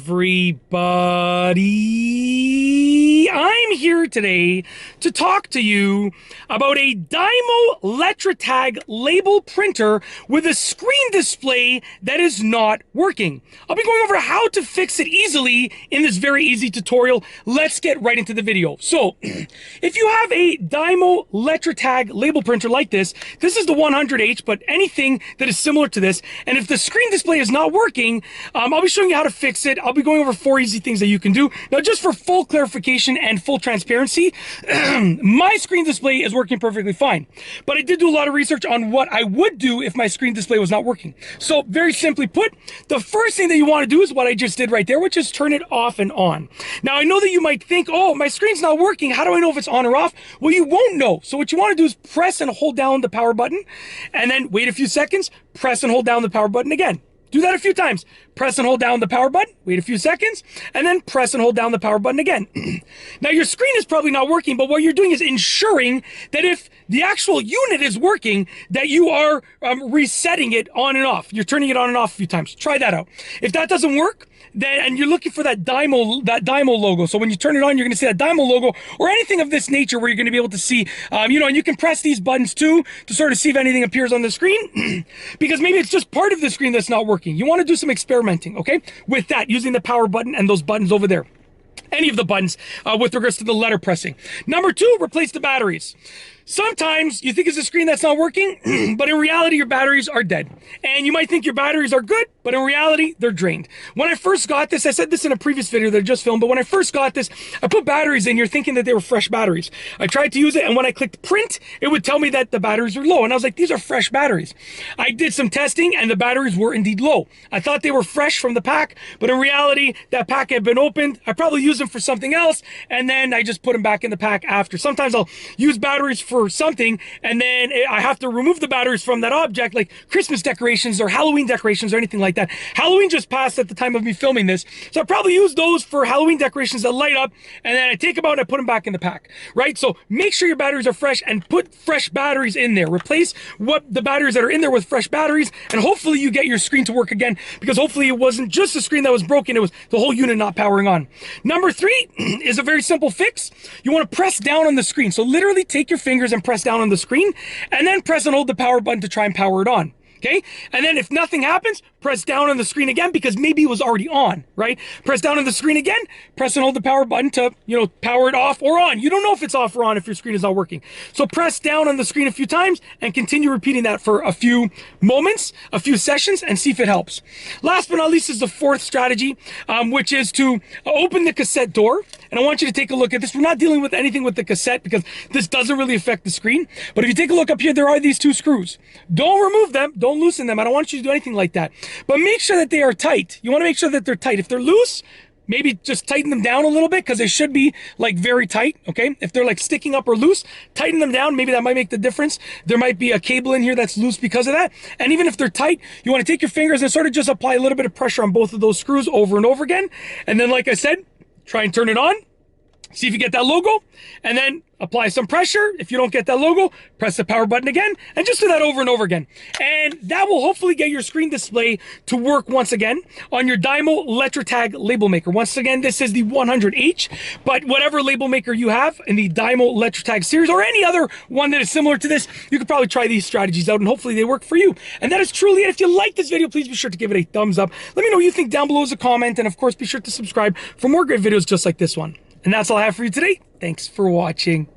everybody. I'm here today to talk to you about a Dymo Letratag label printer with a screen display that is not working. I'll be going over how to fix it easily in this very easy tutorial. Let's get right into the video. So, if you have a Dymo Letratag label printer like this, this is the 100H, but anything that is similar to this, and if the screen display is not working, I'll be showing you how to fix it. I'll be going over 4 easy things that you can do. Now, just for full clarification and full transparency, my screen display is working perfectly fine. But I did do a lot of research on what I would do if my screen display was not working. So, very simply put, the first thing that you want to do is what I just did right there, which is turn it off and on. Now, I know that you might think, oh, my screen's not working. How do I know if it's on or off? Well, you won't know. So what you want to do is press and hold down the power button, and then wait a few seconds, press and hold down the power button again. Do that a few times. Press and hold down the power button, wait a few seconds, and then press and hold down the power button again. Now, your screen is probably not working, but what you're doing is ensuring that if the actual unit is working, that you are resetting it on and off. You're turning it on and off a few times. Try that out. If that doesn't work, then, and you're looking for that Dymo logo. So when you turn it on, you're going to see that Dymo logo or anything of this nature where you're going to be able to see, and you can press these buttons too to sort of see if anything appears on the screen because maybe it's just part of the screen that's not working. You want to do some experimenting, okay, with that, using the power button and those buttons over there. Any of the buttons with regards to the letter pressing. Number 2, replace the batteries. Sometimes you think it's a screen that's not working, but in reality, your batteries are dead. And you might think your batteries are good, but in reality, they're drained. When I first got this, I said this in a previous video that I just filmed, but when I first got this, I put batteries in here thinking that they were fresh batteries. I tried to use it, and when I clicked print, it would tell me that the batteries were low. And I was like, these are fresh batteries. I did some testing, and the batteries were indeed low. I thought they were fresh from the pack, but in reality, that pack had been opened. I probably used them for something else, and then I just put them back in the pack after. Sometimes I'll use batteries for something, and then I have to remove the batteries from that object, like Christmas decorations or Halloween decorations or anything like that. Halloween just passed at the time of me filming this, so I probably use those for Halloween decorations that light up, and then I take them out and I put them back in the pack, right? So make sure your batteries are fresh and put fresh batteries in there. Replace the batteries that are in there with fresh batteries, and hopefully you get your screen to work again, because hopefully it wasn't just the screen that was broken, it was the whole unit not powering on. Number 3 is a very simple fix. You want to press down on the screen. So literally take your fingers and press down on the screen, and then press and hold the power button to try and power it on. Okay, and then if nothing happens, press down on the screen again, because maybe it was already on, right? Press down on the screen again, press and hold the power button to, power it off or on. You don't know if it's off or on if your screen is not working. So press down on the screen a few times and continue repeating that for a few moments, a few sessions, and see if it helps. Last but not least is the 4th strategy, which is to open the cassette door. And I want you to take a look at this. We're not dealing with anything with the cassette because this doesn't really affect the screen. But if you take a look up here, there are these 2 screws. Don't remove them. Don't loosen them. I don't want you to do anything like that. But make sure that they are tight. You want to make sure that they're tight. If they're loose, maybe just tighten them down a little bit, because they should be like very tight, okay? If they're like sticking up or loose, tighten them down. Maybe that might make the difference. There might be a cable in here that's loose because of that. And even if they're tight, you want to take your fingers and sort of just apply a little bit of pressure on both of those screws over and over again. And then, like I said, try and turn it on. See if you get that logo, and then apply some pressure. If you don't get that logo, press the power button again, and just do that over and over again. And that will hopefully get your screen display to work once again on your Dymo Letratag Label Maker. Once again, this is the 100H, but whatever label maker you have in the Dymo Letratag series, or any other one that is similar to this, you could probably try these strategies out, and hopefully they work for you. And that is truly it. If you like this video, please be sure to give it a thumbs up. Let me know what you think down below as a comment, and of course, be sure to subscribe for more great videos just like this one. And that's all I have for you today. Thanks for watching.